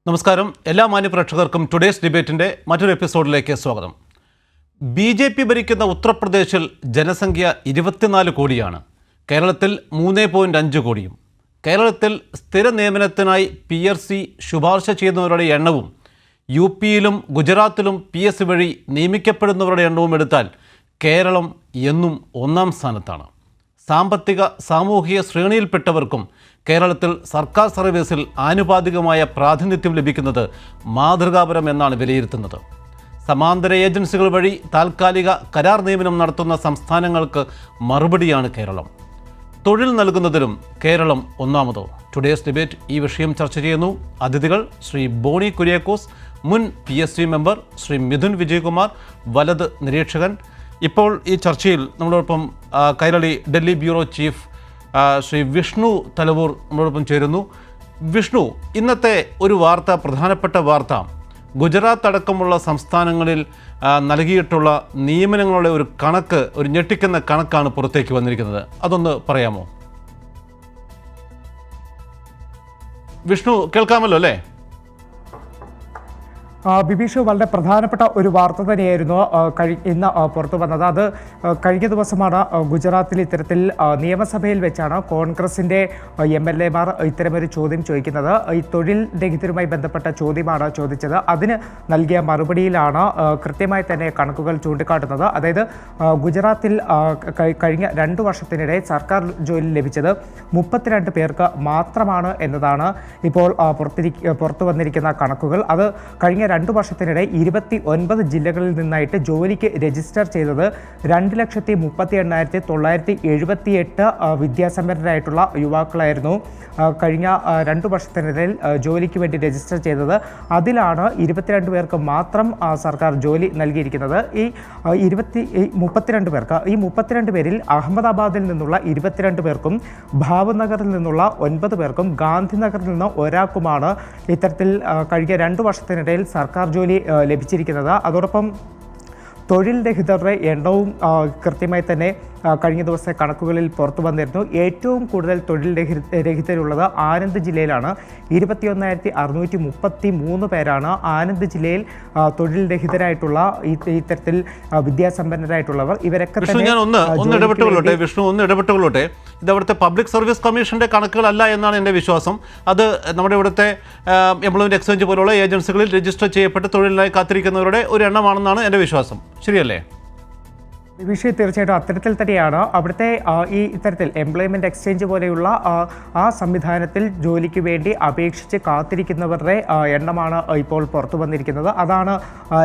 നമസ്കാരം. എല്ലാ മാന്യപ്രേക്ഷകർക്കും ടുഡേസ് ഡിബേറ്റിൻ്റെ മറ്റൊരു എപ്പിസോഡിലേക്ക് സ്വാഗതം. BJP ഭരിക്കുന്ന ഉത്തർപ്രദേശിൽ ജനസംഖ്യ 24 കോടിയാണ്. കേരളത്തിൽ 3.5 കോടിയും. കേരളത്തിൽ സ്ഥിര നിയമനത്തിനായി PSC ശുപാർശ ചെയ്യുന്നവരുടെ എണ്ണവും UPയിലും ഗുജറാത്തിലും PSC വഴി നിയമിക്കപ്പെടുന്നവരുടെ എണ്ണവും എടുത്താൽ കേരളം എന്നും ഒന്നാം സ്ഥാനത്താണ്. സാമ്പത്തിക സാമൂഹിക ശ്രേണിയിൽപ്പെട്ടവർക്കും കേരളത്തിൽ സർക്കാർ സർവീസിൽ ആനുപാതികമായ പ്രാതിനിധ്യം ലഭിക്കുന്നത് മാതൃകാപരം എന്നാണ് വിലയിരുത്തുന്നത്. സമാന്തര ഏജൻസികൾ വഴി താൽക്കാലിക കരാർ നിയമനം നടത്തുന്ന സംസ്ഥാനങ്ങൾക്ക് മറുപടിയാണ് കേരളം. തൊഴിൽ നൽകുന്നതിലും കേരളം ഒന്നാമതോ? ടുഡേസ് ഡിബേറ്റ് ഈ വിഷയം ചർച്ച ചെയ്യുന്നു. അതിഥികൾ ശ്രീ ബോണി കുര്യാക്കോസ്, മുൻ PSC മെമ്പർ, ശ്രീ മിഥുൻ വിജയകുമാർ, വലത് നിരീക്ഷകൻ. ഇപ്പോൾ ഈ ചർച്ചയിൽ നമ്മളോടൊപ്പം കൈരളി ഡൽഹി ബ്യൂറോ ചീഫ് ശ്രീ വിഷ്ണു തലവൂർ നമ്മളോടൊപ്പം ചേരുന്നു. വിഷ്ണു, ഇന്നത്തെ ഒരു വാർത്ത, പ്രധാനപ്പെട്ട വാർത്ത, ഗുജറാത്ത് അടക്കമുള്ള സംസ്ഥാനങ്ങളിൽ നൽകിയിട്ടുള്ള നിയമനങ്ങളുടെ ഒരു കണക്ക്, ഒരു ഞെട്ടിക്കുന്ന കണക്കാണ് പുറത്തേക്ക് വന്നിരിക്കുന്നത്. അതൊന്ന് പറയാമോ? വിഷ്ണു, കേൾക്കാമല്ലോ അല്ലേ? ബിബീഷ്, വളരെ പ്രധാനപ്പെട്ട ഒരു വാർത്ത തന്നെയായിരുന്നു ഇന്ന് പുറത്തു വന്നത്. അത് കഴിഞ്ഞ ദിവസമാണ് ഗുജറാത്തിൽ ഇത്തരത്തിൽ നിയമസഭയിൽ വെച്ചാണ് കോൺഗ്രസിൻ്റെ MLA മാർ ഇത്തരമൊരു ചോദ്യം ചോദിക്കുന്നത്. ഈ തൊഴിൽ രഹിതരുമായി ബന്ധപ്പെട്ട ചോദ്യമാണ് ചോദിച്ചത്. അതിന് നൽകിയ മറുപടിയിലാണ് കൃത്യമായി തന്നെ കണക്കുകൾ ചൂണ്ടിക്കാട്ടുന്നത്. അതായത് ഗുജറാത്തിൽ കഴിഞ്ഞ 2 വർഷത്തിനിടെ സർക്കാർ ജോലി ലഭിച്ചത് 32 പേർക്ക് മാത്രമാണ് എന്നതാണ് ഇപ്പോൾ പുറത്തു വന്നിരിക്കുന്ന കണക്കുകൾ. അത് കഴിഞ്ഞ 2 വർഷത്തിനിടെ 29 ജില്ലകളിൽ നിന്നായിട്ട് ജോലിക്ക് രജിസ്റ്റർ ചെയ്തത് 2,38,978 വിദ്യാസമ്പന്നരായിട്ടുള്ള യുവാക്കളായിരുന്നു കഴിഞ്ഞ 2 വർഷത്തിനിടയിൽ ജോലിക്ക് വേണ്ടി രജിസ്റ്റർ ചെയ്തത്. അതിലാണ് 22 പേർക്ക് മാത്രം സർക്കാർ ജോലി നൽകിയിരിക്കുന്നത്. ഈ 32 പേർക്ക്, ഈ 32 പേരിൽ അഹമ്മദാബാദിൽ നിന്നുള്ള 22 പേർക്കും ഭാവ്നഗറിൽ നിന്നുള്ള 9 പേർക്കും ഗാന്ധിനഗറിൽ നിന്ന് ഒരാൾക്കുമാണ് ഇത്തരത്തിൽ കഴിഞ്ഞ 2 വർഷത്തിനിടയിൽ സർക്കാർ ജോലി ലഭിച്ചിരിക്കുന്നത്. അതോടൊപ്പം തൊഴിൽ രഹിതരുടെ എണ്ണവും കൃത്യമായി തന്നെ കഴിഞ്ഞ ദിവസത്തെ കണക്കുകളിൽ പുറത്തു വന്നിരുന്നു. ഏറ്റവും കൂടുതൽ തൊഴിൽ രഹിതരുള്ളത് ആനന്ദ് ജില്ലയിലാണ്. 21,633 പേരാണ് ആനന്ദ് ജില്ലയിൽ തൊഴിൽ രഹിതരായിട്ടുള്ള ഇത്തരത്തിൽ വിദ്യാസമ്പന്നരായിട്ടുള്ളവർ. ഇവരൊക്കെ ഒന്ന് ഇടപെട്ടുകൊള്ളട്ടെ. ഇത് അവിടുത്തെ പബ്ലിക് സർവീസ് കമ്മീഷന്റെ കണക്കുകളല്ല എന്നാണ് എൻ്റെ വിശ്വാസം. അത് നമ്മുടെ ഇവിടുത്തെ എംപ്ലോയ്മെന്റ് എക്സ്ചേഞ്ച് പോലുള്ള ഏജൻസികളിൽ രജിസ്റ്റർ ചെയ്യപ്പെട്ട് തൊഴിലിനായി കാത്തിരിക്കുന്നവരുടെ ഒരു എണ്ണമാണെന്നാണ് എൻ്റെ വിശ്വാസം. ശരിയല്ലേ? വിഷയം തീർച്ചയായിട്ടും അത്തരത്തിൽ തന്നെയാണ്. അവിടുത്തെ ഈ ഇത്തരത്തിൽ എംപ്ലോയ്മെൻറ്റ് എക്സ്ചേഞ്ച് പോലെയുള്ള ആ സംവിധാനത്തിൽ ജോലിക്ക് വേണ്ടി അപേക്ഷിച്ച് കാത്തിരിക്കുന്നവരുടെ എണ്ണമാണ് ഇപ്പോൾ പുറത്തു വന്നിരിക്കുന്നത്. അതാണ്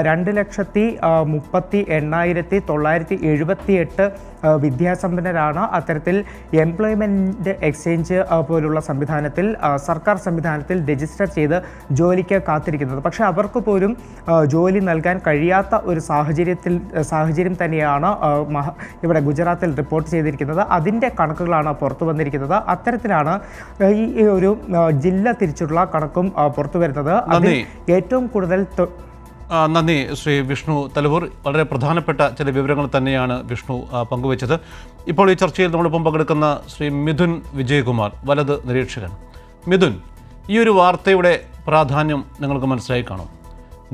2,38,978 വിദ്യാസമ്പന്നരാണ് അത്തരത്തിൽ എംപ്ലോയ്മെൻറ്റ് എക്സ്ചേഞ്ച് പോലുള്ള സംവിധാനത്തിൽ, സർക്കാർ സംവിധാനത്തിൽ രജിസ്റ്റർ ചെയ്ത് ജോലിക്ക് കാത്തിരിക്കുന്നത്. പക്ഷേ അവർക്ക് പോലും ജോലി നൽകാൻ കഴിയാത്ത ഒരു സാഹചര്യം തന്നെയാണ് ഇവിടെ ഗുജറാത്തിൽ റിപ്പോർട്ട് ചെയ്തിരിക്കുന്നത്. അതിൻ്റെ കണക്കുകളാണ് പുറത്തു വന്നിരിക്കുന്നത്. അത്തരത്തിലാണ് ഈ ഒരു ജില്ല തിരിച്ചുള്ള കണക്കും പുറത്തു വരുന്നത്. അതിൽ ഏറ്റവും കൂടുതൽ നന്ദി ശ്രീ വിഷ്ണു തലവൂർ. വളരെ പ്രധാനപ്പെട്ട ചില വിവരങ്ങൾ തന്നെയാണ് വിഷ്ണു പങ്കുവച്ചത്. ഇപ്പോൾ ഈ ചർച്ചയിൽ നമ്മളിപ്പം പങ്കെടുക്കുന്ന ശ്രീ മിഥുൻ വിജയകുമാർ, വലത് നിരീക്ഷകൻ. മിഥുൻ, ഈ ഒരു വാർത്തയുടെ പ്രാധാന്യം നിങ്ങൾക്ക് മനസ്സിലായി കാണും.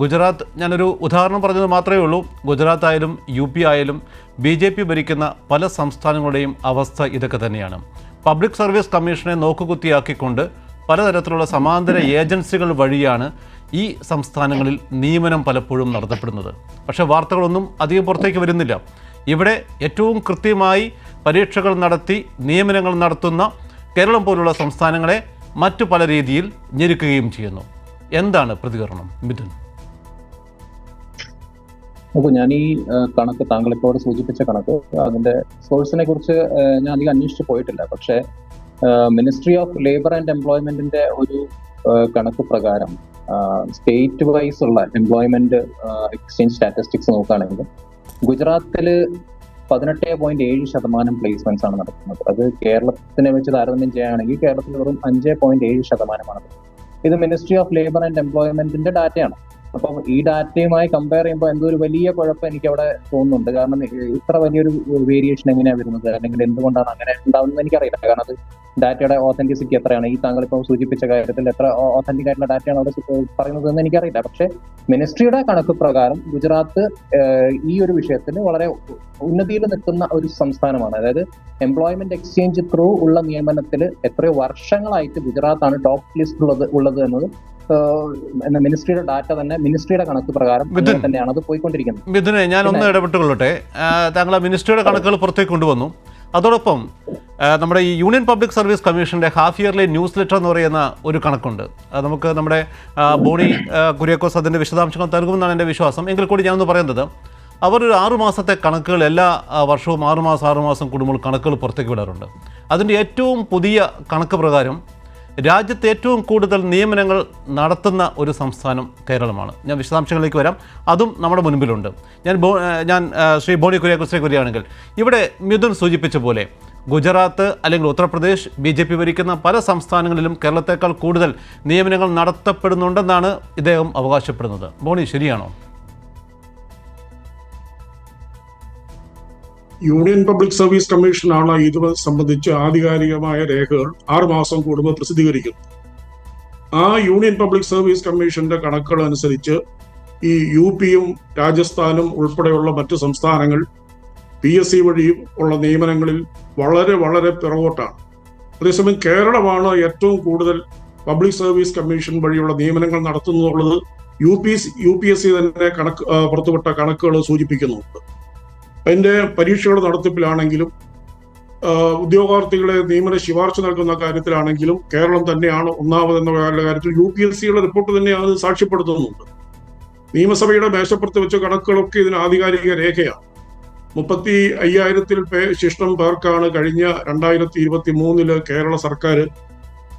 ഗുജറാത്ത്, ഞാനൊരു ഉദാഹരണം പറഞ്ഞത് മാത്രമേ ഉള്ളൂ. ഗുജറാത്ത് ആയാലും UP ആയാലും BJP ഭരിക്കുന്ന പല സംസ്ഥാനങ്ങളുടെയും അവസ്ഥ ഇതൊക്കെ തന്നെയാണ്. പബ്ലിക് സർവീസ് കമ്മീഷനെ നോക്കുകുത്തിയാക്കിക്കൊണ്ട് പലതരത്തിലുള്ള സമാന്തര ഏജൻസികൾ വഴിയാണ് ഈ സംസ്ഥാനങ്ങളിൽ നിയമനം പലപ്പോഴും നടത്തപ്പെടുന്നത്. പക്ഷേ വാർത്തകളൊന്നും അധികം പുറത്തേക്ക് വരുന്നില്ല. ഇവിടെ ഏറ്റവും കൃത്യമായി പരീക്ഷകൾ നടത്തി നിയമനങ്ങൾ നടത്തുന്ന കേരളം പോലുള്ള സംസ്ഥാനങ്ങളെ മറ്റു പല രീതിയിൽ ഞെരുക്കുകയും ചെയ്യുന്നു. എന്താണ് പ്രതികരണം, മിഥുൻ? അപ്പോൾ ഞാൻ ഈ കണക്ക്, താങ്കളിപ്പോൾ സൂചിപ്പിച്ച കണക്ക്, അതിൻ്റെ സോഴ്സിനെ കുറിച്ച് ഞാൻ അധികം അന്വേഷിച്ച് പോയിട്ടില്ല. പക്ഷേ മിനിസ്ട്രി ഓഫ് ലേബർ ആൻഡ് എംപ്ലോയ്മെന്റിന്റെ ഒരു കണക്ക് പ്രകാരം സ്റ്റേറ്റ് വൈസ് ഉള്ള എംപ്ലോയ്മെന്റ് എക്സ്ചേഞ്ച് സ്റ്റാറ്റിസ്റ്റിക്സ് നോക്കുകയാണെങ്കിൽ ഗുജറാത്തിൽ 18.7% പ്ലേസ്മെന്റ്സ് ആണ് നടക്കുന്നത്. അത് കേരളത്തിനെ വെച്ച് താരതമ്യം ചെയ്യുകയാണെങ്കിൽ കേരളത്തിൽ വെറും 5.7%. ഇത് മിനിസ്ട്രി ഓഫ് ലേബർ ആൻഡ് എംപ്ലോയ്മെന്റിന്റെ ഡാറ്റയാണ്. അപ്പം ഈ ഡാറ്റയുമായി കമ്പയർ ചെയ്യുമ്പോൾ എന്തോ ഒരു വലിയ കുഴപ്പം എനിക്ക് അവിടെ തോന്നുന്നുണ്ട്. കാരണം ഇത്ര വലിയൊരു വേരിയേഷൻ എങ്ങനെയാണ് വരുന്നത്, അല്ലെങ്കിൽ എന്തുകൊണ്ടാണ് അങ്ങനെ ഉണ്ടാവുന്നത് എനിക്കറിയില്ല. കാരണം അത് ഡാറ്റയുടെ ഓതന്റിസിറ്റി എത്രയാണ്, ഈ താങ്കൾ ഇപ്പോൾ സൂചിപ്പിച്ച കാര്യത്തിൽ എത്ര ഓതന്റിക് ആയിട്ടുള്ള ഡാറ്റയാണ് അവിടെ പറയുന്നത് എന്ന് എനിക്കറിയില്ല. പക്ഷേ മിനിസ്ട്രിയുടെ കണക്ക് പ്രകാരം ഗുജറാത്ത് ഈ ഒരു വിഷയത്തിൽ വളരെ ഉന്നതിയിൽ നിൽക്കുന്ന ഒരു സംസ്ഥാനമാണ്. അതായത് എംപ്ലോയ്മെന്റ് എക്സ്ചേഞ്ച് ത്രൂ ഉള്ള നിയമനത്തിൽ എത്രയോ വർഷങ്ങളായിട്ട് ഗുജറാത്താണ് ടോപ്പ് ലിസ്റ്റ് ഉള്ളത് എന്നത് മിനിസ്ട്രിയുടെ ഡാറ്റ തന്നെ, മിനിസ്ട്രിയുടെ കണക്ക് പ്രകാരം തന്നെയാണ് അത് പോയിക്കൊണ്ടിരിക്കുന്നത്. മിഥുനെ, ഞാൻ ഒന്ന് ഇടപെട്ടുകൊള്ളട്ടെ. താങ്കൾ മിനിസ്ട്രിയുടെ കണക്കുകൾ പുറത്തേക്ക് കൊണ്ടുവന്നു. അതോടൊപ്പം നമ്മുടെ ഈ യൂണിയൻ പബ്ലിക് സർവീസ് കമ്മീഷൻ്റെ ഹാഫ് ഇയർലി ന്യൂസ് ലെറ്റർ എന്ന് പറയുന്ന ഒരു കണക്കുണ്ട്. നമുക്ക് നമ്മുടെ ബോണി കുര്യാക്കോസ് അതിൻ്റെ വിശദാംശങ്ങൾ നൽകുമെന്നാണ് എൻ്റെ വിശ്വാസം. എങ്കിൽ കൂടി ഞാനൊന്ന് പറയുന്നത്, അവർ ഒരു 6 മാസത്തെ കണക്കുകൾ എല്ലാ വർഷവും 6 മാസം കൂടുമ്പോൾ കണക്കുകൾ പുറത്തേക്ക് വിടാറുണ്ട്. അതിൻ്റെ ഏറ്റവും പുതിയ കണക്ക് പ്രകാരം രാജ്യത്ത് ഏറ്റവും കൂടുതൽ നിയമനങ്ങൾ നടത്തുന്ന ഒരു സംസ്ഥാനം കേരളമാണ്. ഞാൻ വിശദാംശങ്ങളിലേക്ക് വരാം, അതും നമ്മുടെ മുൻപിലുണ്ട്. ഞാൻ ശ്രീ ബോണി കുര്യാക്കോസിലേക്ക് വരികയാണെങ്കിൽ, ഇവിടെ മിഥുൻ സൂചിപ്പിച്ച പോലെ ഗുജറാത്ത് അല്ലെങ്കിൽ ഉത്തർപ്രദേശ് BJP ഭരിക്കുന്ന പല സംസ്ഥാനങ്ങളിലും കേരളത്തേക്കാൾ കൂടുതൽ നിയമനങ്ങൾ നടത്തപ്പെടുന്നുണ്ടെന്നാണ് ഇദ്ദേഹം അവകാശപ്പെടുന്നത്. ബോണി, ശരിയാണോ? യൂണിയൻ പബ്ലിക് സർവീസ് കമ്മീഷനാണ് ഇത് സംബന്ധിച്ച് ആധികാരികമായ രേഖകൾ 6 മാസം കൂടുമ്പോൾ പ്രസിദ്ധീകരിക്കുന്നത്. ആ യൂണിയൻ പബ്ലിക് സർവീസ് കമ്മീഷന്റെ കണക്കുകൾ അനുസരിച്ച് ഈ UPയും രാജസ്ഥാനും ഉൾപ്പെടെയുള്ള മറ്റ് സംസ്ഥാനങ്ങൾ PSC വഴിയും ഉള്ള നിയമനങ്ങളിൽ വളരെ വളരെ പിറകോട്ടാണ്. അതേസമയം കേരളമാണ് ഏറ്റവും കൂടുതൽ പബ്ലിക് സർവീസ് കമ്മീഷൻ വഴിയുള്ള നിയമനങ്ങൾ നടത്തുന്നുള്ളത് UPSC തന്നെ പുറത്തുവിട്ട കണക്കുകൾ സൂചിപ്പിക്കുന്നുണ്ട്. അതിന്റെ പരീക്ഷയുടെ നടത്തിപ്പിലാണെങ്കിലും ഉദ്യോഗാർത്ഥികളെ നിയമന ശുപാർശ നൽകുന്ന കാര്യത്തിലാണെങ്കിലും കേരളം തന്നെയാണ് ഒന്നാമതെന്ന കാര്യത്തിൽ UPSCയുടെ റിപ്പോർട്ട് തന്നെ അത് സാക്ഷ്യപ്പെടുത്തുന്നുണ്ട്. നിയമസഭയുടെ മേശപ്പുറത്ത് വെച്ച കണക്കുകളൊക്കെ ഇതിന് ആധികാരിക രേഖയാണ്. 35,000-ൽ ശിഷ്ടം പേർക്കാണ് കഴിഞ്ഞ 2023 കേരള സർക്കാർ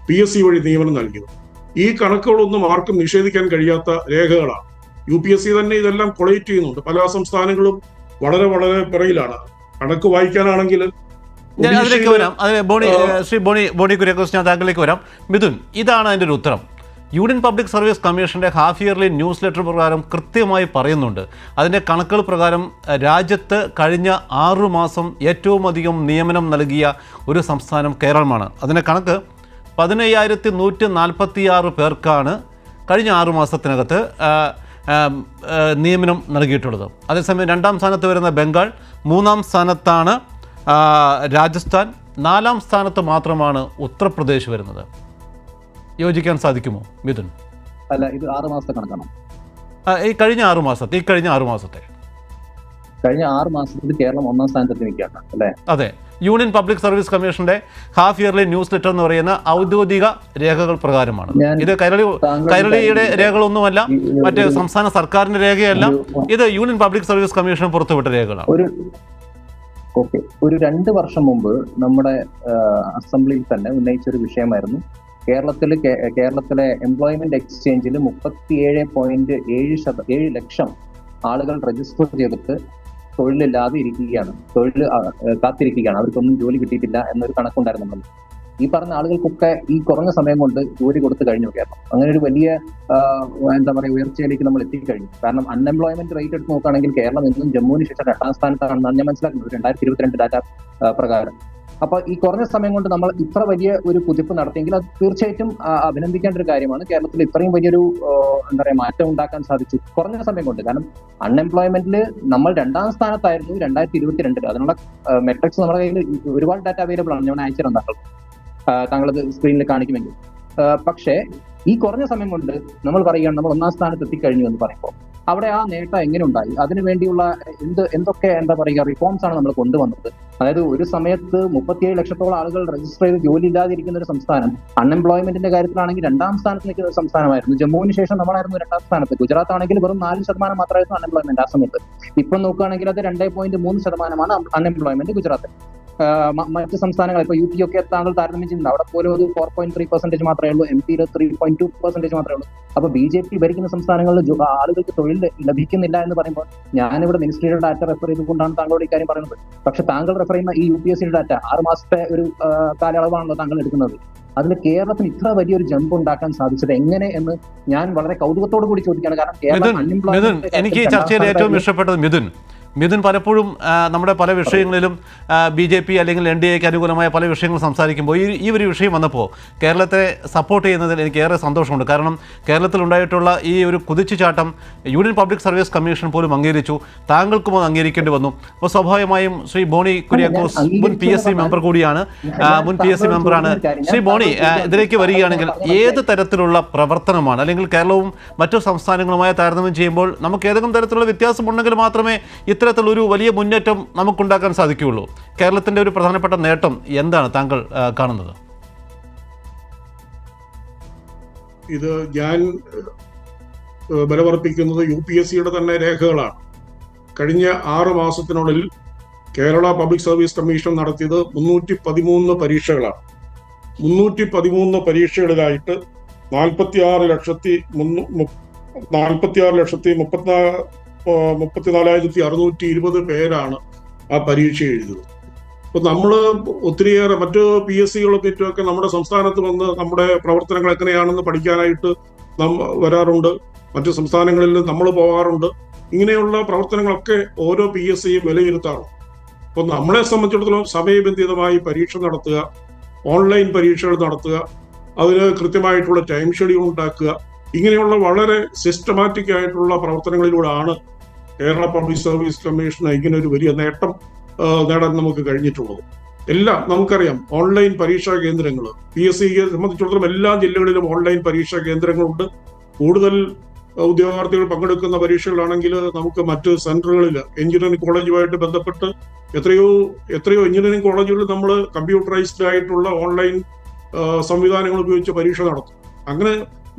PSC വഴി നിയമനം നൽകിയത്. ഈ കണക്കുകളൊന്നും ആർക്കും നിഷേധിക്കാൻ കഴിയാത്ത രേഖകളാണ്. UPSC തന്നെ ഇതെല്ലാം കൊളേറ്റ് ചെയ്യുന്നുണ്ട്. പല സംസ്ഥാനങ്ങളും വളരെ വളരെ പിറയിലാണ്. കണക്ക് വായിക്കാനാണെങ്കിൽ അതിലേക്ക് വരാം. ശ്രീ ബോണി കുര്യാക്കോസ്, ഞാൻ താങ്കളിലേക്ക് വരാം. മിഥുൻ, ഇതാണ് അതിൻ്റെ ഒരു ഉത്തരം. യൂണിയൻ പബ്ലിക് സർവീസ് കമ്മീഷൻ്റെ ഹാഫ് ഇയർലി ന്യൂസ് ലെറ്റർ പ്രകാരം കൃത്യമായി പറയുന്നുണ്ട്. അതിൻ്റെ കണക്കുകൾ പ്രകാരം രാജ്യത്ത് കഴിഞ്ഞ 6 മാസം ഏറ്റവും അധികം നിയമനം നൽകിയ ഒരു സംസ്ഥാനം കേരളമാണ്. അതിൻ്റെ കണക്ക് 15,146 പേർക്കാണ് കഴിഞ്ഞ 6 മാസത്തിനകത്ത് നിയമനം നൽകിയിട്ടുള്ളത്. അതേസമയം 2ാം സ്ഥാനത്ത് വരുന്ന ബംഗാൾ, 3ാം സ്ഥാനത്താണ് രാജസ്ഥാൻ, 4ാം സ്ഥാനത്ത് മാത്രമാണ് ഉത്തർപ്രദേശ് വരുന്നത്. യോജിക്കാൻ സാധിക്കുമോ മിഥുൻ? അല്ല, ഇത് 6 മാസത്തെ കണക്കാണോ? ഈ കഴിഞ്ഞ 6 മാസത്തെ കഴിഞ്ഞ 6 മാസത്തിൽ കേരളം 1ാം സ്ഥാനത്ത് നിൽക്കുകയാണ് അല്ലേ? അതെ. യൂണിയൻ പബ്ലിക് സർവീസ് കമ്മീഷന്റെ ഹാഫ് ഇയർലി ന്യൂസ് ലെറ്റർ എന്ന് പറയുന്ന ഔദ്യോഗിക രേഖകൾ പ്രകാരമാണ്. ഇത് കൈരളിയുടെ രേഖകളൊന്നുമല്ല, മറ്റ് സംസ്ഥാന സർക്കാരിന്റെ രേഖയല്ല. ഇത് യൂണിയൻ പബ്ലിക് സർവീസ് കമ്മീഷൻ പുറത്തുവിട്ട രേഖകളാണ്. ഒരു 2 വർഷം മുമ്പ് നമ്മുടെ അസംബ്ലിയിൽ തന്നെ ഉന്നയിച്ചൊരു വിഷയമായിരുന്നു. കേരളത്തിലെ എംപ്ലോയ്മെന്റ് എക്സ്ചേഞ്ചിൽ 37.7 ലക്ഷം ആളുകൾ രജിസ്റ്റർ ചെയ്തിട്ട് തൊഴിലില്ലാതെ ഇരിക്കുകയാണ്, കാത്തിരിക്കുകയാണ്, അവർക്കൊന്നും ജോലി കിട്ടിയിട്ടില്ല എന്നൊരു കണക്കുണ്ടായിരുന്നു. ഈ പറഞ്ഞ ആളുകൾക്കൊക്കെ ഈ കുറഞ്ഞ സമയം കൊണ്ട് ജോലി കൊടുത്തു കഴിഞ്ഞു കേരളം. അങ്ങനെ ഒരു വലിയ ഉയർച്ചയിലേക്ക് നമ്മൾ എത്തിക്കഴിഞ്ഞു. കാരണം അൺഎംപ്ലോയ്മെന്റ് റേറ്റ് എടുത്ത് നോക്കുകയാണെങ്കിൽ കേരളം ഇന്നും ജമ്മുവിന് ശേഷം 2ാം സ്ഥാനത്താണെന്നാണ് ഞാൻ മനസ്സിലാക്കുന്നത് 2022 ഡാറ്റ പ്രകാരം. അപ്പൊ ഈ കുറഞ്ഞ സമയം കൊണ്ട് നമ്മൾ ഇത്ര വലിയ ഒരു കുതിപ്പ് നടത്തിയെങ്കിൽ അത് തീർച്ചയായിട്ടും അഭിനന്ദിക്കേണ്ട ഒരു കാര്യമാണ്. കേരളത്തിൽ ഇത്രയും വലിയൊരു മാറ്റം ഉണ്ടാക്കാൻ സാധിച്ചു കുറഞ്ഞ സമയം കൊണ്ട്. കാരണം അൺഎംപ്ലോയ്മെന്റിൽ നമ്മൾ 2ാം സ്ഥാനത്തായിരുന്നു 2022. അതിനുള്ള മെട്രിക്സ് നമ്മുടെ കയ്യിൽ ഒരുപാട് ഡാറ്റ അവൈലബിൾ ആണ്. ഞാൻ അയച്ചു തരാം താങ്കളത് സ്ക്രീനിൽ കാണിക്കുമെങ്കിൽ. പക്ഷേ ഈ കുറഞ്ഞ സമയം കൊണ്ട് നമ്മൾ പറയുകയാണ് നമ്മൾ 1ാം സ്ഥാനത്ത് എത്തിക്കഴിഞ്ഞു എന്ന് പറയുമ്പോൾ അവിടെ ആ നേട്ടം എങ്ങനെ ഉണ്ടായി, അതിനു വേണ്ടിയുള്ള എന്തൊക്കെ റിഫോംസ് ആണ് നമ്മൾ കൊണ്ടുവന്നത്. അതായത് ഒരു സമയത്ത് 37 ലക്ഷത്തോളം ആളുകൾ രജിസ്റ്റർ ചെയ്ത് ജോലി ഇല്ലാതിരിക്കുന്ന ഒരു സംസ്ഥാനം അൺഎംപ്ലോയ്മെന്റിന്റെ കാര്യത്തിലാണെങ്കിൽ 2ാം സ്ഥാനത്ത് നിൽക്കുന്ന ഒരു സംസ്ഥാനമായിരുന്നു. ജമ്മുവിന് ശേഷം നമ്മളായിരുന്നു 2ാം സ്ഥാനത്ത്. ഗുജറാത്ത് ആണെങ്കിൽ വെറും 4% മാത്രമായിരുന്നു അൺഎംപ്ലോയ്മെന്റ് ആ സമയത്ത്. ഇപ്പം നോക്കുകയാണെങ്കിൽ അത് 2.3% അൺഎംപ്ലോയ്മെന്റ് ഗുജറാത്ത്. മറ്റ് സംസ്ഥാനങ്ങൾ ഇപ്പൊ UP ഒക്കെ താങ്കൾ താരതമ്യം ചെയ്യുന്നുണ്ട്. അവിടെ പോലും അത് 4.3% മാത്രമേ ഉള്ളൂ. MP-യിൽ 3.2% മാത്രമേ ഉള്ളൂ. അപ്പൊ BJP ഭരിക്കുന്ന സംസ്ഥാനങ്ങളിൽ ആളുകൾക്ക് തൊഴിൽ ലഭിക്കുന്നില്ല എന്ന് പറയുമ്പോൾ ഞാനിവിടെ മിനിസ്ട്രിയുടെ ഡാറ്റ റെഫർ ചെയ്തുകൊണ്ടാണ് താങ്കളോട് ഈ കാര്യം പറയുന്നത്. പക്ഷെ താങ്കൾ റെഫർ ചെയ്യുന്ന ഈ UPSC ഡാറ്റ 6 മാസത്തെ ഒരു കാലയളവാണല്ലോ താങ്കൾ എടുക്കുന്നത്. അതിൽ കേരളത്തിന് ഇത്ര വലിയൊരു ജമ്പ് ഉണ്ടാക്കാൻ സാധിച്ചത് എങ്ങനെ എന്ന് ഞാൻ വളരെ കൗതുകത്തോടു കൂടി ചോദിക്കുകയാണ്. കാരണം മിഥുൻ, എനിക്ക് ഈ ചർച്ചയിൽ ഏറ്റവും ഇഷ്ടപ്പെട്ടത് മിഥുൻ പലപ്പോഴും നമ്മുടെ പല വിഷയങ്ങളിലും BJP അല്ലെങ്കിൽ NDAക്ക് അനുകൂലമായ പല വിഷയങ്ങൾ സംസാരിക്കുമ്പോൾ ഈ ഒരു വിഷയം വന്നപ്പോൾ കേരളത്തെ സപ്പോർട്ട് ചെയ്യുന്നതിൽ എനിക്ക് ഏറെ സന്തോഷമുണ്ട്. കാരണം കേരളത്തിലുണ്ടായിട്ടുള്ള ഈ ഒരു കുതിച്ചുചാട്ടം യൂണിയൻ പബ്ലിക് സർവീസ് കമ്മീഷൻ പോലും അംഗീകരിച്ചു, താങ്കൾക്കും അത് അംഗീകരിക്കേണ്ടി വന്നു. അപ്പോൾ സ്വാഭാവികമായും ശ്രീ ബോണി കുര്യാക്കോസ് മുൻ PSC മെമ്പർ കൂടിയാണ്, മുൻ PSC മെമ്പറാണ്. ശ്രീ ബോണി, ഇതിലേക്ക് വരികയാണെങ്കിൽ ഏത് തരത്തിലുള്ള പ്രവർത്തനമാണ്, അല്ലെങ്കിൽ കേരളവും മറ്റു സംസ്ഥാനങ്ങളുമായി താരതമ്യം ചെയ്യുമ്പോൾ നമുക്ക് ഏതെങ്കിലും തരത്തിലുള്ള വ്യത്യാസമുണ്ടെങ്കിൽ മാത്രമേ ഇത്തരത്തിലൊരു വലിയ മുന്നേറ്റം നമുക്കുണ്ടാക്കാൻ സാധിക്കുകയുള്ളൂ. കേരളത്തിൻ്റെ ഒരു പ്രധാനപ്പെട്ട നേട്ടം എന്താണ് താങ്കൾ കാണുന്നത്? ഇത് ഞാൻ ബലവർപ്പിക്കുന്നത് UPSCയുടെ തന്നെ രേഖകളാണ്. കഴിഞ്ഞ 6 മാസത്തിനുള്ളിൽ കേരള പബ്ലിക് സർവീസ് കമ്മീഷൻ നടത്തിയത് 313 പരീക്ഷകളാണ്. 313 പരീക്ഷകളിലായിട്ട് 46,34,620 പേരാണ് ആ പരീക്ഷ എഴുതുന്നത്. അപ്പോൾ നമ്മൾ ഒത്തിരിയേറെ മറ്റ് PSCകളൊക്കെ മറ്റുമൊക്കെ നമ്മുടെ സംസ്ഥാനത്ത് വന്ന് നമ്മുടെ പ്രവർത്തനങ്ങൾ എങ്ങനെയാണെന്ന് പഠിക്കാനായിട്ട് വരാറുണ്ട്. മറ്റു സംസ്ഥാനങ്ങളിൽ നമ്മൾ പോകാറുണ്ട്. ഇങ്ങനെയുള്ള പ്രവർത്തനങ്ങളൊക്കെ ഓരോ PSCയും വിലയിരുത്താറുണ്ട്. അപ്പോൾ നമ്മളെ സംബന്ധിച്ചിടത്തോളം സമയബന്ധിതമായി പരീക്ഷ നടത്തുക, ഓൺലൈൻ പരീക്ഷകൾ നടത്തുക, അതിന് കൃത്യമായിട്ടുള്ള ടൈം ഷെഡ്യൂൾ ഉണ്ടാക്കുക, ഇങ്ങനെയുള്ള വളരെ സിസ്റ്റമാറ്റിക് ആയിട്ടുള്ള പ്രവർത്തനങ്ങളിലൂടെയാണ് കേരള പബ്ലിക് സർവീസ് കമ്മീഷന് ഇങ്ങനെ ഒരു വലിയ നേട്ടം നേടാൻ നമുക്ക് കഴിഞ്ഞിട്ടുള്ളത്. എല്ലാം നമുക്കറിയാം. ഓൺലൈൻ പരീക്ഷാ കേന്ദ്രങ്ങൾ PSCയെ സംബന്ധിച്ചിടത്തോളം എല്ലാ ജില്ലകളിലും ഓൺലൈൻ പരീക്ഷാ കേന്ദ്രങ്ങളുണ്ട്. കൂടുതൽ ഉദ്യോഗാർത്ഥികൾ പങ്കെടുക്കുന്ന പരീക്ഷകളാണെങ്കിൽ നമുക്ക് മറ്റ് സെന്ററുകളിൽ എഞ്ചിനീയറിംഗ് കോളേജുമായിട്ട് ബന്ധപ്പെട്ട് എത്രയോ എഞ്ചിനീയറിംഗ് കോളേജുകളിൽ നമ്മൾ കമ്പ്യൂട്ടറൈസ്ഡ് ആയിട്ടുള്ള ഓൺലൈൻ സംവിധാനങ്ങൾ ഉപയോഗിച്ച് പരീക്ഷ നടത്തും. അങ്ങനെ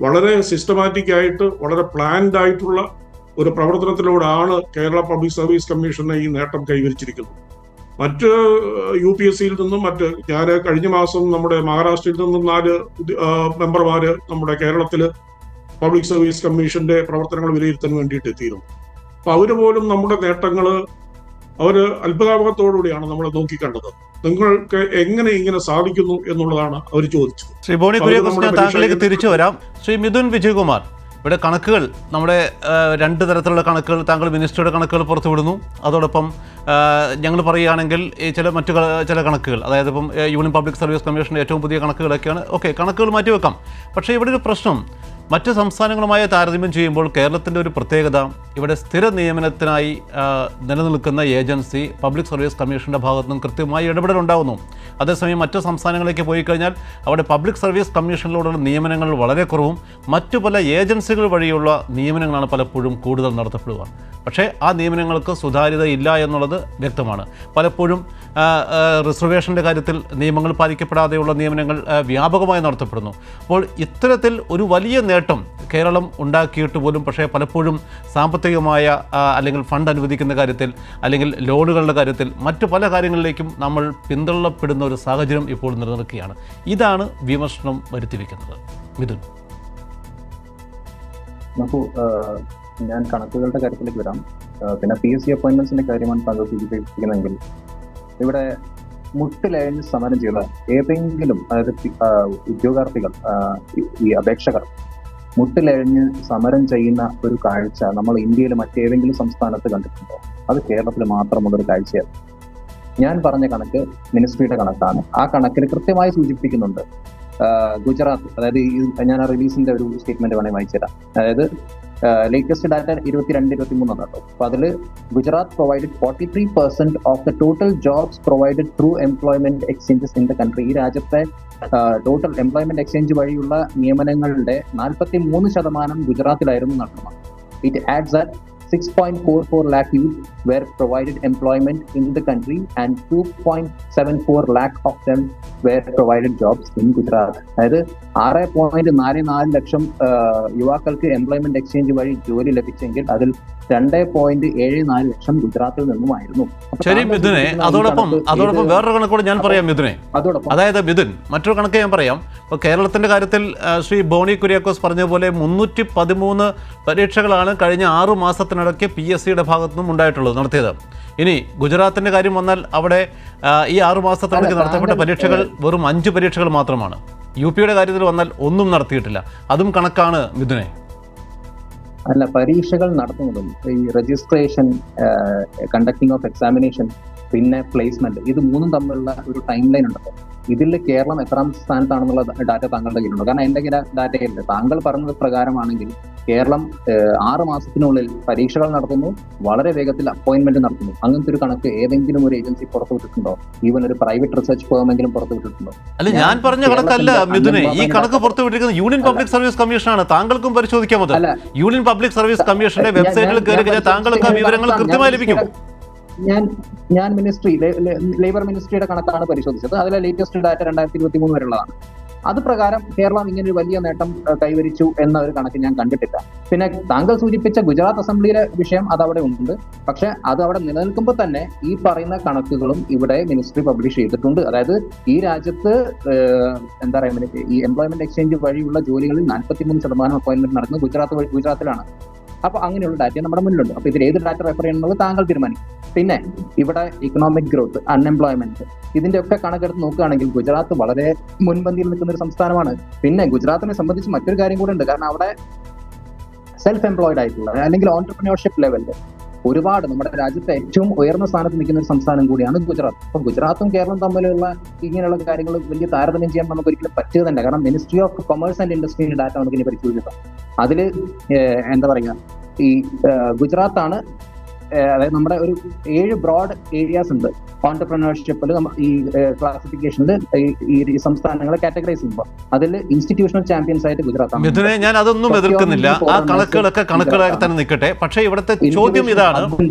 വളരെ സിസ്റ്റമാറ്റിക് ആയിട്ട് വളരെ പ്ലാൻഡ് ആയിട്ടുള്ള ഒരു പ്രവർത്തനത്തിലൂടെയാണ് കേരള പബ്ലിക് സർവീസ് കമ്മീഷന് ഈ നേട്ടം കൈവരിച്ചിരിക്കുന്നത്. മറ്റ് UPSCയിൽ നിന്നും ഞാൻ കഴിഞ്ഞ മാസം നമ്മുടെ മഹാരാഷ്ട്രയിൽ നിന്നും 4 മെമ്പർമാര് നമ്മുടെ കേരളത്തിൽ പബ്ലിക് സർവീസ് കമ്മീഷന്റെ പ്രവർത്തനങ്ങൾ വിലയിരുത്താൻ വേണ്ടിയിട്ട് എത്തിയിരുന്നു. അപ്പൊ അവര് പോലും നമ്മുടെ നേട്ടങ്ങൾ അവര് അത്ഭുതാഭാവത്തോടുകൂടിയാണ് നമ്മൾ നോക്കിക്കണ്ടത്. നിങ്ങൾക്ക് എങ്ങനെ ഇങ്ങനെ സാധിക്കുന്നു എന്നുള്ളതാണ് അവർ ചോദിച്ചത്. ശ്രീ ബോണി കുര്യാക്കോസ്, ഞാൻ താങ്കളിലേക്ക് തിരിച്ചു വരാം. ശ്രീ മിഥുൻ വിജയകുമാർ, ഇവിടെ കണക്കുകൾ, നമ്മുടെ 2 തരത്തിലുള്ള കണക്കുകൾ, താങ്കൾ മിനിസ്ട്രിയുടെ കണക്കുകൾ പുറത്തുവിടുന്നു. അതോടൊപ്പം ഞങ്ങൾ പറയുകയാണെങ്കിൽ ഈ ചില കണക്കുകൾ, അതായത് ഇപ്പം യൂണിയൻ പബ്ലിക് സർവീസ് കമ്മീഷൻ്റെ ഏറ്റവും പുതിയ കണക്കുകളൊക്കെയാണ്. കണക്കുകൾ മാറ്റിവെക്കാം. പക്ഷേ ഇവിടെ ഒരു പ്രശ്നം, മറ്റ് സംസ്ഥാനങ്ങളുമായി താരതമ്യം ചെയ്യുമ്പോൾ കേരളത്തിൻ്റെ ഒരു പ്രത്യേകത, ഇവിടെ സ്ഥിര നിയമനത്തിനായി നിലനിൽക്കുന്ന ഏജൻസി പബ്ലിക് സർവീസ് കമ്മീഷൻ്റെ ഭാഗത്തു നിന്നും കൃത്യമായി ഇടപെടലുണ്ടാകുന്നു. അതേസമയം മറ്റ് സംസ്ഥാനങ്ങളിലേക്ക് പോയി കഴിഞ്ഞാൽ അവിടെ പബ്ലിക് സർവീസ് കമ്മീഷനിലൂടെയുള്ള നിയമനങ്ങൾ വളരെ കുറവും മറ്റു പല ഏജൻസികൾ വഴിയുള്ള നിയമനങ്ങളാണ് പലപ്പോഴും കൂടുതൽ നടത്തപ്പെടുക. പക്ഷേ ആ നിയമനങ്ങൾക്ക് സുതാര്യത ഇല്ല എന്നുള്ളത് വ്യക്തമാണ്. പലപ്പോഴും റിസർവേഷൻ്റെ കാര്യത്തിൽ നിയമങ്ങൾ പാലിക്കപ്പെടാതെയുള്ള നിയമനങ്ങൾ വ്യാപകമായി നടത്തപ്പെടുന്നു. അപ്പോൾ ഇത്തരത്തിൽ ഒരു വലിയ നേട്ടം കേരളം ഉണ്ടാക്കിയിട്ട് പോലും പക്ഷേ പലപ്പോഴും സാമ്പത്തികമായ അല്ലെങ്കിൽ ഫണ്ട് അനുവദിക്കുന്ന കാര്യത്തിൽ അല്ലെങ്കിൽ ലോണുകളുടെ കാര്യത്തിൽ മറ്റു പല കാര്യങ്ങളിലേക്കും നമ്മൾ പിന്തള്ളപ്പെടുന്ന ഒരു സാഹചര്യം ഇപ്പോൾ നിലനിൽക്കുകയാണ്. ഇതാണ് വിമർശനം വരുത്തിവെക്കുന്നത്. മിഥുൻ, നോക്കൂ, ഞാൻ കണക്കുകളുടെ കാര്യത്തിലേക്ക് വരാം. പിന്നെ PSC അപ്പോയിന്റ്മെന്റ്സിന്റെ കാര്യമാണ് താങ്കൾ സൂചിപ്പിക്കുന്നതെങ്കിൽ, ഇവിടെ മുട്ടിലഴിഞ്ഞ് സമരം ചെയ്ത ഏതെങ്കിലും, അതായത് ഉദ്യോഗാർത്ഥികൾ, ഈ അപേക്ഷകർ മുട്ടിലഴിഞ്ഞ് സമരം ചെയ്യുന്ന ഒരു കാഴ്ച നമ്മൾ ഇന്ത്യയിൽ മറ്റേതെങ്കിലും സംസ്ഥാനത്ത് കണ്ടിട്ടുണ്ടോ? അത് കേരളത്തിൽ മാത്രമുള്ളൊരു കാഴ്ചയാണ്. ഞാൻ പറഞ്ഞ കണക്ക് മിനിസ്ട്രിയുടെ കണക്കാണ്. ആ കണക്കിൽ കൃത്യമായി സൂചിപ്പിക്കുന്നുണ്ട് ഗുജറാത്ത്, അതായത് ഞാൻ ആ റിലീസിന്റെ ഒരു സ്റ്റേറ്റ്മെന്റ് വേണമെങ്കിൽ വായിച്ചുതരാം. അതായത് ലേറ്റസ്റ്റ് ഡാറ്റ 22-23 കേട്ടോ. അപ്പൊ അതിൽ Gujarat provided 43% of the total jobs provided through employment exchanges in the country. ഈ രാജ്യത്തെ ടോട്ടൽ എംപ്ലോയ്മെന്റ് എക്സ്ചേഞ്ച് വഴിയുള്ള നിയമനങ്ങളുടെ 43% ഗുജറാത്തിലായിരുന്നു നടന്നത്. It ads that 6.44 lakh youth were provided employment in the country and 2.74 lakh of them were provided jobs in Gujarat. അതായത് 6.44 ലക്ഷം യുവാക്കൾക്ക് employment exchange വഴി ജോലി ലഭിച്ചെങ്കിൽ അതിൽ 2.74 ലക്ഷം ഗുജറാത്തിൽ നിന്നുമായിരുന്നു. ശരി മിഥുനെ, അതോടൊപ്പം വേറൊരു കണക്കൂടെ ഞാൻ പറയാം മിഥുനെ. അതായത് മിഥുൻ, മറ്റൊരു കണക്ക് ഞാൻ പറയാം. ഇപ്പോൾ കേരളത്തിൻ്റെ കാര്യത്തിൽ ശ്രീ ബോണി കുര്യാക്കോസ് പറഞ്ഞ പോലെ 313 പരീക്ഷകളാണ് കഴിഞ്ഞ 6 മാസത്തിനിടയ്ക്ക് PSCയുടെ ഭാഗത്തു നിന്നും ഉണ്ടായിട്ടുള്ളത്, നടത്തിയത്. ഇനി ഗുജറാത്തിൻ്റെ കാര്യം വന്നാൽ അവിടെ ഈ 6 മാസത്തിനിടയ്ക്ക് നടത്തപ്പെട്ട പരീക്ഷകൾ വെറും 5 പരീക്ഷകൾ മാത്രമാണ്. UPയുടെ കാര്യത്തിൽ വന്നാൽ ഒന്നും നടത്തിയിട്ടില്ല. അതും കണക്കാണ് മിഥുനെ. അല്ല, പരീക്ഷകൾ നടത്തുന്നതും ഈ രജിസ്ട്രേഷൻ, കണ്ടക്ടിങ് ഓഫ് എക്സാമിനേഷൻ, പിന്നെ പ്ലേസ്മെന്റ്, ഇത് മൂന്നും തമ്മിലുള്ള ഒരു ടൈം ലൈൻ ഉണ്ടല്ലോ. ഇതിൽ കേരളം എത്രാം സ്ഥാനത്താണെന്നുള്ള ഡാറ്റ താങ്കളുടെ കയ്യിലുണ്ടോ? കാരണം എൻ്റെ ഡാറ്റയില്ല. താങ്കൾ പറഞ്ഞത് പ്രകാരമാണെങ്കിൽ കേരളം 6 മാസത്തിനുള്ളിൽ പരീക്ഷകൾ നടത്തുന്നു, വളരെ വേഗത്തിൽ അപ്പോയിന്റ്മെന്റ് നടത്തുന്നു. അങ്ങനത്തെ ഒരു കണക്ക് ഏതെങ്കിലും ഒരു ഏജൻസി പുറത്തുവിട്ടിട്ടുണ്ടോ? ഈവൻ ഒരു പ്രൈവറ്റ് റിസർച്ച് ഫേമെങ്കിലും പുറത്തുവിട്ടിട്ടുണ്ടോ? അല്ല, ഞാൻ പറഞ്ഞ കണക്കല്ല മിഥുനെ. ഈ കണക്ക് പുറത്തുവിട്ടിരിക്കുന്നത് യൂണിയൻ പബ്ലിക് സർവീസ് കമ്മീഷനാണ്. താങ്കൾക്കും പരിശോധിക്കാം. അത് യൂണിയൻ പബ്ലിക് സർവീസ് കമ്മീഷന്റെ വെബ്സൈറ്റിൽ കയറി കഴിഞ്ഞാൽ താങ്കൾക്ക് ആ വിവരങ്ങൾ കൃത്യമായി ലഭിക്കും. ഞാൻ ലേബർ മിനിസ്ട്രിയുടെ കണക്കാണ് പരിശോധിച്ചത്. അതിലെ ലേറ്റസ്റ്റ് ഡാറ്റ 2023 വരെയുള്ളതാണ്. അത് പ്രകാരം കേരളം ഇങ്ങനെ ഒരു വലിയ നേട്ടം കൈവരിച്ചു എന്ന ഒരു കണക്ക് ഞാൻ കണ്ടിട്ടില്ല. പിന്നെ താങ്കൾ സൂചിപ്പിച്ച ഗുജറാത്ത് അസംബ്ലിയിലെ വിഷയം അതവിടെ ഉണ്ട്. പക്ഷെ അത് അവിടെ നിലനിൽക്കുമ്പോൾ തന്നെ ഈ പറയുന്ന കണക്കുകളും ഇവിടെ മിനിസ്ട്രി പബ്ലിഷ് ചെയ്തിട്ടുണ്ട്. അതായത് ഈ രാജ്യത്ത് എന്താ പറയുക, ഈ എംപ്ലോയ്മെന്റ് എക്സ്ചേഞ്ച് വഴിയുള്ള ജോലികളിൽ 43% അപ്പോയിന്റ്മെന്റ് നടക്കുന്നത് ഗുജറാത്തിലാണ്. അപ്പൊ അങ്ങനെയുള്ള ഡാറ്റ നമ്മുടെ മുന്നിലുണ്ട്. അപ്പൊ ഇതിൽ ഏത് ഡാറ്റ റെഫർ ചെയ്യണമെന്നത് താങ്കൾ തീരുമാനിക്കും. പിന്നെ ഇവിടെ ഇക്കണോമിക് ഗ്രോത്ത്, അൺഎംപ്ലോയ്മെന്റ്, ഇതിന്റെ ഒക്കെ കണക്കെടുത്ത് നോക്കുകയാണെങ്കിൽ ഗുജറാത്ത് വളരെ മുൻപന്തിയിൽ നിൽക്കുന്ന ഒരു സംസ്ഥാനമാണ്. പിന്നെ ഗുജറാത്തിനെ സംബന്ധിച്ച് മറ്റൊരു കാര്യം കൂടെ ഉണ്ട്. കാരണം അവിടെ സെൽഫ് എംപ്ലോയിഡ് ആയിട്ടുള്ള അല്ലെങ്കിൽ ഓൺടർപ്രന്യോർഷിപ്പ് ലെവലിൽ ഒരുപാട് നമ്മുടെ രാജ്യത്തെ ഏറ്റവും ഉയർന്ന സ്ഥാനത്ത് നിൽക്കുന്ന ഒരു സംസ്ഥാനം കൂടിയാണ് ഗുജറാത്ത്. അപ്പൊ ഗുജറാത്തും കേരളം തമ്മിലുള്ള ഇങ്ങനെയുള്ള കാര്യങ്ങൾ വലിയ താരതമ്യം ചെയ്യാൻ നമുക്ക് ഒരിക്കലും പറ്റുകതല്ല. കാരണം മിനിസ്ട്രി ഓഫ് കൊമേഴ്സ് ആൻഡ് ഇൻഡസ്ട്രിയുടെ ഡാറ്റ നമുക്ക് ഇനി പരിശോധിക്കാം. അതില് എന്താ പറയുക, ഈ ഗുജറാത്താണ്, അതായത് നമ്മുടെ ഒരു 7 ബ്രോഡ് ഏരിയാസ് ഉണ്ട് ഓൺടർപ്രനർഷിപ്പിൽ. ഈ ക്ലാസിഫിക്കേഷനിൽ ഈ സംസ്ഥാനങ്ങളെ കാറ്റഗറൈസ് ചെയ്യുമ്പോൾ അതിൽ ഇൻസ്റ്റിറ്റ്യൂഷണൽ ചാമ്പ്യൻസ് ആയിട്ട് ഗുജറാത്താണ്. മിഥുനെ, ഞാൻ അതൊന്നും എതിർക്കുന്നില്ല. ആ കണക്കുകളൊക്കെ കണക്കുകളായി തന്നെ നിൽക്കട്ടെ. പക്ഷേ ഇവിടുത്തെ ചോദ്യം ഇതാണ്,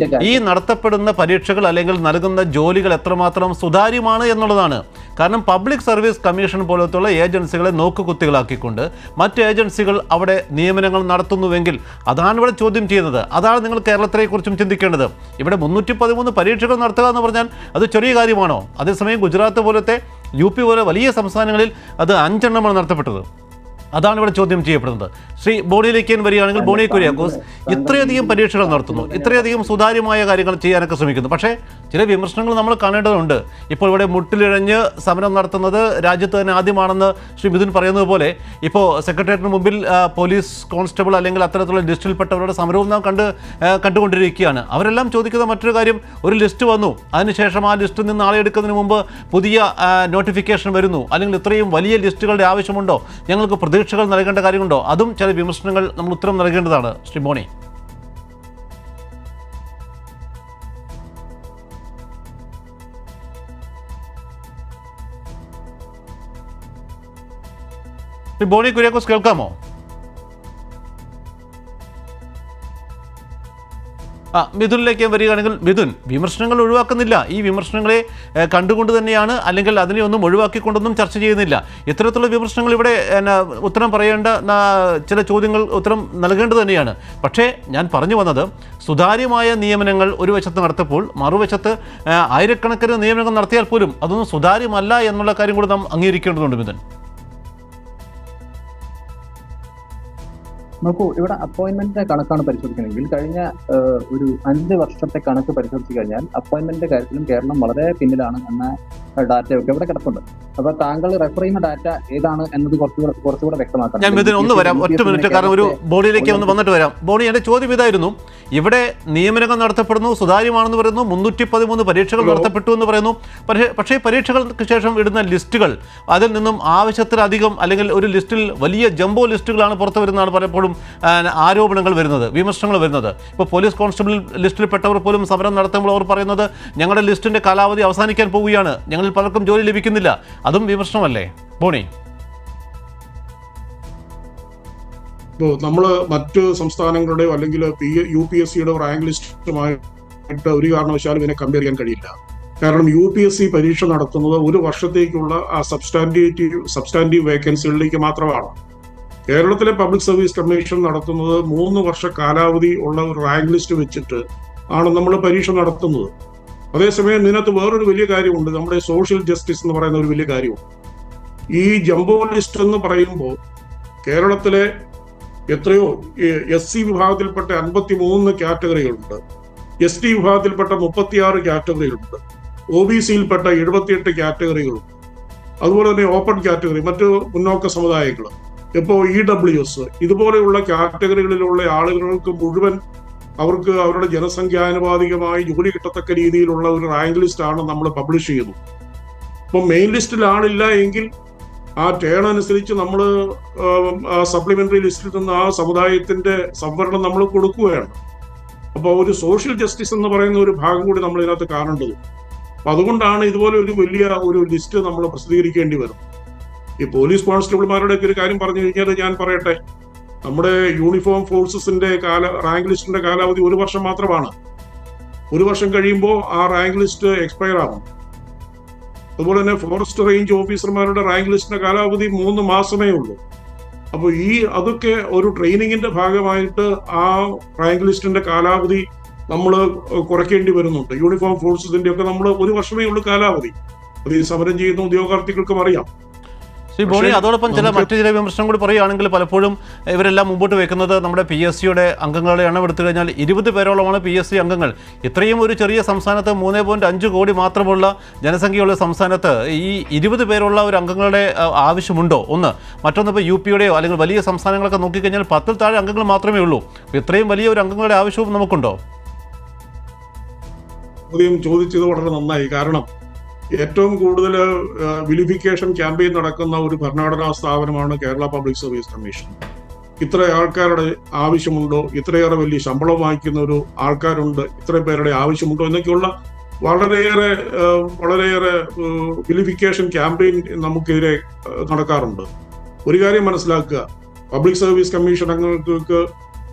ഈ നടത്തപ്പെടുന്ന പരീക്ഷകൾ അല്ലെങ്കിൽ നൽകുന്ന ജോലികൾ എത്രമാത്രം സുതാര്യമാണ് എന്നുള്ളതാണ്. കാരണം പബ്ലിക് സർവീസ് കമ്മീഷൻ പോലത്തുള്ള ഏജൻസികളെ നോക്കുകുത്തികളാക്കിക്കൊണ്ട് മറ്റ് ഏജൻസികൾ അവിടെ നിയമനങ്ങൾ നടത്തുന്നുവെങ്കിൽ അതാണ് ഇവിടെ ചോദ്യം ചെയ്യുന്നത്. അതാണ് നിങ്ങൾ കേരളത്തെക്കുറിച്ചും ചിന്തിക്കേണ്ടത്. ഇവിടെ 313 പരീക്ഷകൾ നടത്തുക എന്ന് പറഞ്ഞാൽ അത് ചെറിയ കാര്യമാണോ? അതേസമയം ഗുജറാത്ത് പോലത്തെ UP പോലെ വലിയ സംസ്ഥാനങ്ങളിൽ അത് 5 എണ്ണമാണ് നടത്തപ്പെട്ടത്. അതാണ് ഇവിടെ ചോദ്യം ചെയ്യപ്പെടുന്നത്. ശ്രീ ബോണിയിലേക്ക് വരികയാണെങ്കിൽ, ബോണി കുര്യാക്കോസ് ഇത്രയധികം പരീക്ഷകൾ നടത്തുന്നു, ഇത്രയധികം സുതാര്യമായ കാര്യങ്ങൾ ചെയ്യാനൊക്കെ ശ്രമിക്കുന്നു. പക്ഷേ ചില വിമർശനങ്ങൾ നമ്മൾ കാണേണ്ടതുണ്ട്. ഇപ്പോൾ ഇവിടെ മുട്ടിലിഴഞ്ഞ് സമരം നടത്തുന്നത് രാജ്യത്ത് തന്നെ ആദ്യമാണെന്ന് ശ്രീ മിഥുൻ പറയുന്നത് പോലെ ഇപ്പോൾ സെക്രട്ടേറിയറ്റിന് മുമ്പിൽ പോലീസ് കോൺസ്റ്റബിൾ അല്ലെങ്കിൽ അത്തരത്തിലുള്ള ലിസ്റ്റിൽപ്പെട്ടവരുടെ സമരവും നാം കണ്ടുകൊണ്ടിരിക്കുകയാണ്. അവരെല്ലാം ചോദിക്കുന്ന മറ്റൊരു കാര്യം, ഒരു ലിസ്റ്റ് വന്നു, അതിനുശേഷം ആ ലിസ്റ്റിൽ നിന്ന് ആളെ എടുക്കുന്നതിന് മുമ്പ് പുതിയ നോട്ടിഫിക്കേഷൻ വരുന്നു, അല്ലെങ്കിൽ ഇത്രയും വലിയ ലിസ്റ്റുകളുടെ ആവശ്യമുണ്ടോ, ഞങ്ങൾക്ക് പ്രതീക്ഷകൾ നൽകേണ്ട കാര്യമുണ്ടോ? അതും ചില വിമർശനങ്ങൾ നമ്മൾ ഉത്തരം നൽകേണ്ടതാണ്. ശ്രീ ബോണി. ബോണി കുര്യാക്കോസ് കേൾക്കാമോ? മിഥുനിലേക്ക് വരികയാണെങ്കിൽ, മിഥുൻ, വിമർശനങ്ങൾ ഒഴിവാക്കുന്നില്ല. ഈ വിമർശനങ്ങളെ കണ്ടുകൊണ്ട് തന്നെയാണ്, അല്ലെങ്കിൽ അതിനെ ഒന്നും ഒഴിവാക്കിക്കൊണ്ടൊന്നും ചർച്ച ചെയ്യുന്നില്ല. ഇത്തരത്തിലുള്ള വിമർശനങ്ങൾ ഇവിടെ ഉത്തരം പറയേണ്ട ചില ചോദ്യങ്ങൾ ഉത്തരം നൽകേണ്ടത് തന്നെയാണ്. പക്ഷേ ഞാൻ പറഞ്ഞു വന്നത്, സുതാര്യമായ നിയമനങ്ങൾ ഒരു വശത്ത് നടത്തപ്പോൾ മറുവശത്ത് ആയിരക്കണക്കിന് നിയമനങ്ങൾ നടത്തിയാൽ പോലും അതൊന്നും സുതാര്യമല്ല എന്നുള്ള കാര്യം കൂടി നാം അംഗീകരിക്കേണ്ടതുണ്ട്. മിഥുൻ, നോക്കൂ, ഇവിടെ അപ്പോയിന്റ്മെന്റിന്റെ കണക്കാണ് പരിശോധിക്കണമെങ്കിൽ കഴിഞ്ഞ ഒരു 5 വർഷത്തെ കണക്ക് പരിശോധിച്ചു കഴിഞ്ഞാൽ അപ്പോയിന്റ്മെന്റിന്റെ കാര്യത്തിലും കേരളം വളരെ പിന്നിലാണ് എന്ന ഡാറ്റയൊക്കെ ഇവിടെ കിടപ്പുണ്ട്. അപ്പൊ താങ്കൾ റെഫർ ചെയ്യുന്ന ഡാറ്റ ഏതാണ് എന്നത് കുറച്ചുകൂടെ വ്യക്തമാക്കണം. ഞാൻ ഇതിന് ഒന്ന് വരാം, ഒറ്റ മിനിറ്റ്, കാരണം ഒരു ബോഡിയിലേക്ക് ഒന്ന് വന്നിട്ട് വരാം. ബോഡി, എൻ്റെ ചോദ്യം ഇതായിരുന്നു, ഇവിടെ നിയമനങ്ങൾ നടത്തപ്പെടുന്നു, സുതാര്യമാണെന്ന് പറയുന്നു, 313 പരീക്ഷകൾ നടത്തപ്പെട്ടു എന്ന് പറയുന്നു. പക്ഷേ പരീക്ഷകൾക്ക് ശേഷം ഇടുന്ന ലിസ്റ്റുകൾ, അതിൽ നിന്നും ആവശ്യത്തിലധികം, അല്ലെങ്കിൽ ഒരു ലിസ്റ്റിൽ വലിയ ജംബോ ലിസ്റ്റുകളാണ് പുറത്തു വരുന്നതാണ് പലപ്പോഴും ആരോപണങ്ങൾ വരുന്നത്, വിമർശനങ്ങൾ വരുന്നത്. ഇപ്പോൾ പോലീസ് കോൺസ്റ്റബിൾ ലിസ്റ്റിൽപ്പെട്ടവർ പോലും സമരം നടത്തുമ്പോൾ അവർ പറയുന്നത്, ഞങ്ങളുടെ ലിസ്റ്റിന്റെ കാലാവധി അവസാനിക്കാൻ പോവുകയാണ്, ഞങ്ങളിൽ പലർക്കും ജോലി ലഭിക്കുന്നില്ല. അതും വിമർശനമല്ലേ ബോണി? ഇപ്പോൾ നമ്മൾ മറ്റ് സംസ്ഥാനങ്ങളുടെയോ അല്ലെങ്കിൽ UPSCയുടെ റാങ്ക് ലിസ്റ്റുമായിട്ട് ഒരു കാരണവശാലും ഇതിനെ കമ്പയർ ചെയ്യാൻ കഴിയില്ല. കാരണം UPSC പരീക്ഷ നടത്തുന്നത് ഒരു വർഷത്തേക്കുള്ള ആ സബ്സ്റ്റാൻറ്റീവ് വേക്കൻസികളിലേക്ക് മാത്രമാണ്. കേരളത്തിലെ പബ്ലിക് സർവീസ് കമ്മീഷൻ നടത്തുന്നത് 3 വർഷ കാലാവധി ഉള്ള ഒരു റാങ്ക് ലിസ്റ്റ് വെച്ചിട്ട് ആണ് നമ്മൾ പരീക്ഷ നടത്തുന്നത്. അതേസമയം ഇതിനകത്ത് വേറൊരു വലിയ കാര്യമുണ്ട്, നമ്മുടെ സോഷ്യൽ ജസ്റ്റിസ് എന്ന് പറയുന്ന ഒരു വലിയ കാര്യമുണ്ട്. ഈ ജംബോ ലിസ്റ്റ് എന്ന് പറയുമ്പോൾ കേരളത്തിലെ എത്രയോ SC വിഭാഗത്തിൽപ്പെട്ട 53 കാറ്റഗറികളുണ്ട്, ST വിഭാഗത്തിൽപ്പെട്ട 36 കാറ്റഗറികളുണ്ട്, OBCയിൽപ്പെട്ട 78 കാറ്റഗറികളുണ്ട്. അതുപോലെ തന്നെ ഓപ്പൺ കാറ്റഗറി, മറ്റ് മുന്നോക്ക സമുദായങ്ങൾ, ഇപ്പോൾ EWS, ഇതുപോലെയുള്ള കാറ്റഗറികളിലുള്ള ആളുകൾക്ക് മുഴുവൻ അവർക്ക് അവരുടെ ജനസംഖ്യാനുപാതികമായി ജോലി കിട്ടത്തക്ക രീതിയിലുള്ള ഒരു റാങ്ക് ലിസ്റ്റ് ആണ് നമ്മൾ പബ്ലിഷ് ചെയ്യുന്നത്. ഇപ്പം മെയിൻ ലിസ്റ്റിൽ ആളില്ല എങ്കിൽ ആ ടേൺ അനുസരിച്ച് നമ്മൾ സപ്ലിമെന്ററി ലിസ്റ്റിൽ നിന്ന് ആ സമുദായത്തിന്റെ സംവരണം നമ്മൾ കൊടുക്കുകയാണ്. അപ്പോൾ ഒരു സോഷ്യൽ ജസ്റ്റിസ് എന്ന് പറയുന്ന ഒരു ഭാഗം കൂടി നമ്മൾ ഇതിനകത്ത് കാണേണ്ടത്. അപ്പൊ അതുകൊണ്ടാണ് ഇതുപോലെ ഒരു വലിയ ഒരു ലിസ്റ്റ് നമ്മൾ പ്രസിദ്ധീകരിക്കേണ്ടി വരും. ഈ പോലീസ് കോൺസ്റ്റബിൾമാരുടെ ഒരു കാര്യം പറഞ്ഞു കഴിഞ്ഞാൽ ഞാൻ പറയട്ടെ, നമ്മുടെ യൂണിഫോം ഫോഴ്സസിന്റെ റാങ്ക് ലിസ്റ്റിന്റെ കാലാവധി 1 വർഷം മാത്രമാണ്. 1 വർഷം കഴിയുമ്പോൾ ആ റാങ്ക് ലിസ്റ്റ് എക്സ്പയർ ആകും. അതുപോലെ തന്നെ ഫോറസ്റ്റ് റേഞ്ച് ഓഫീസർമാരുടെ റാങ്ക് ലിസ്റ്റിന്റെ കാലാവധി 3 മാസമേ ഉള്ളൂ. അപ്പോൾ അതൊക്കെ ഒരു ട്രെയിനിങ്ങിന്റെ ഭാഗമായിട്ട് ആ റാങ്ക് ലിസ്റ്റിന്റെ കാലാവധി നമ്മൾ കുറയ്ക്കേണ്ടി വരുന്നുണ്ട്. യൂണിഫോം ഫോഴ്സസിന്റെ ഒക്കെ നമ്മൾ 1 വർഷമേ ഉള്ളൂ കാലാവധി. അത് ഈ സമരം ചെയ്യുന്ന ഉദ്യോഗാർത്ഥികൾക്കും അറിയാം. ശ്രീ ബോണി, അതോടൊപ്പം മറ്റു ചില വിമർശനം കൂടി പറയുകയാണെങ്കിൽ പലപ്പോഴും ഇവരെല്ലാം മുമ്പോട്ട് വെക്കുന്നത് നമ്മുടെ PSCയുടെ അംഗങ്ങളുടെ എണ്ണം എടുത്തു കഴിഞ്ഞാൽ 20 പേരോളമാണ് PSC അംഗങ്ങൾ. ഇത്രയും ഒരു ചെറിയ സംസ്ഥാനത്ത് 3.5 കോടി മാത്രമുള്ള ജനസംഖ്യയുള്ള സംസ്ഥാനത്ത് ഈ 20 പേരുള്ള ഒരു അംഗങ്ങളുടെ ആവശ്യമുണ്ടോ? ഒന്ന്. മറ്റൊന്ന്, ഇപ്പോൾ UPയുടെയോ അല്ലെങ്കിൽ വലിയ സംസ്ഥാനങ്ങളൊക്കെ നോക്കിക്കഴിഞ്ഞാൽ 10-ൽ താഴെ അംഗങ്ങൾ മാത്രമേ ഉള്ളൂ. ഇത്രയും വലിയ ഒരു അംഗങ്ങളുടെ ആവശ്യവും നമുക്കുണ്ടോ? ചോദിച്ചത് വളരെ നന്നായി. കാരണം ഏറ്റവും കൂടുതൽ വിലിഫിക്കേഷൻ ക്യാമ്പയിൻ നടക്കുന്ന ഒരു ഭരണഘടനാ സ്ഥാപനമാണ് കേരള പബ്ലിക് സർവീസ് കമ്മീഷൻ. ഇത്ര ആൾക്കാരുടെ ആവശ്യമുണ്ടോ, ഇത്രയേറെ വലിയ ശമ്പളം വാങ്ങിക്കുന്ന ഒരു ആൾക്കാരുണ്ട്, ഇത്ര പേരുടെ ആവശ്യമുണ്ടോ എന്നൊക്കെയുള്ള വളരെയേറെ വിലിഫിക്കേഷൻ ക്യാമ്പയിൻ നമുക്കെതിരെ നടക്കാറുണ്ട്. ഒരു കാര്യം മനസ്സിലാക്കുക, പബ്ലിക് സർവീസ് കമ്മീഷൻ അംഗങ്ങൾക്ക്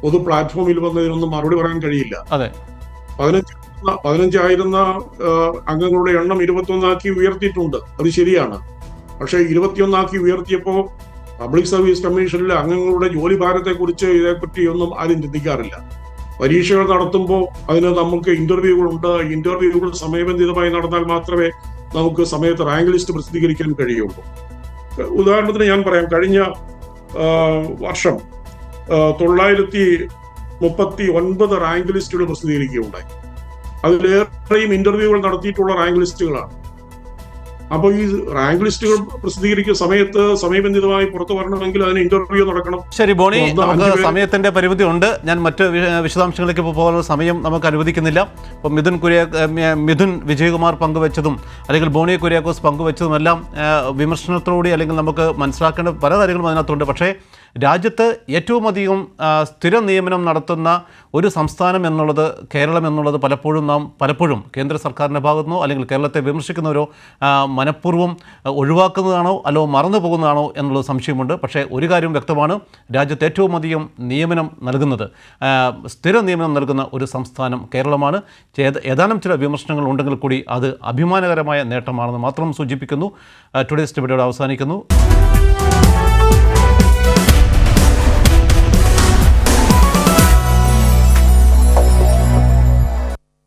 പൊതു പ്ലാറ്റ്ഫോമിൽ വന്നതിനൊന്നും മറുപടി പറയാൻ കഴിയില്ല. 15 ആയിരുന്ന അംഗങ്ങളുടെ എണ്ണം 21 ഉയർത്തിയിട്ടുണ്ട്. അത് ശരിയാണ്. പക്ഷേ 21 ഉയർത്തിയപ്പോൾ പബ്ലിക് സർവീസ് കമ്മീഷനിലെ അംഗങ്ങളുടെ ജോലി ഭാരത്തെക്കുറിച്ച് ഇതേപ്പറ്റി ഒന്നും ആരും ചിന്തിക്കാറില്ല. പരീക്ഷകൾ നടത്തുമ്പോൾ അതിന് നമുക്ക് ഇന്റർവ്യൂകളുണ്ട്. ഇന്റർവ്യൂകൾ സമയബന്ധിതമായി നടന്നാൽ മാത്രമേ നമുക്ക് സമയത്ത് റാങ്ക് ലിസ്റ്റ് പ്രസിദ്ധീകരിക്കാൻ കഴിയുള്ളൂ. ഉദാഹരണത്തിന് ഞാൻ പറയാം, കഴിഞ്ഞ വർഷം 939 റാങ്ക് ലിസ്റ്റുകൾ പ്രസിദ്ധീകരിക്കുകയുണ്ടായി. അതിലേറെയും ഇന്റർവ്യൂകൾ നടത്തിയിട്ടുള്ള റാങ്ക് ലിസ്റ്റുകളാണ്. അപ്പോൾ ഈ റാങ്ക് ലിസ്റ്റുകൾ പ്രസിദ്ധീകരിക്കുന്ന സമയത്ത് സമയബന്ധിതമായി പുറത്തു വരണമെങ്കിൽ അതിന് ഇന്റർവ്യൂ നടക്കണം. ശരി ബോണി, നമുക്ക് സമയത്തിന്റെ പരിമിതി ഉണ്ട്. ഞാൻ മറ്റ് വിശദാംശങ്ങളിലേക്ക് പോകാനുള്ള സമയം നമുക്ക് അനുവദിക്കുന്നില്ല. അപ്പോൾ മിഥുൻ വിജയകുമാർ പങ്കുവെച്ചതും അല്ലെങ്കിൽ ബോണി കുര്യാക്കോസ് പങ്കുവെച്ചതുമെല്ലാം വിമർശനത്തോടുകൂടി അല്ലെങ്കിൽ നമുക്ക് മനസ്സിലാക്കേണ്ട പല കാര്യങ്ങളും അതിനകത്തുണ്ട്. പക്ഷേ രാജ്യത്ത് ഏറ്റവും അധികം സ്ഥിര നിയമനം നടത്തുന്ന ഒരു സംസ്ഥാനം എന്നുള്ളത് കേരളം എന്നുള്ളത് പലപ്പോഴും കേന്ദ്ര സർക്കാരിൻ്റെ ഭാഗത്തുനിന്നോ അല്ലെങ്കിൽ കേരളത്തെ വിമർശിക്കുന്നവരോ മനഃപൂർവ്വം ഒഴിവാക്കുന്നതാണോ അല്ലോ മറന്നു പോകുന്നതാണോ എന്നുള്ളത് സംശയമുണ്ട്. പക്ഷേ ഒരു കാര്യം വ്യക്തമാണ്, രാജ്യത്ത് ഏറ്റവും അധികം സ്ഥിര നിയമനം നൽകുന്ന ഒരു സംസ്ഥാനം കേരളമാണ്. ഏതാനും ചില വിമർശനങ്ങൾ ഉണ്ടെങ്കിൽ കൂടി അത് അഭിമാനകരമായ നേട്ടമാണെന്ന് മാത്രം സൂചിപ്പിക്കുന്നു. ടുഡേസ് ഡിബേറ്റ് അവസാനിക്കുന്നു.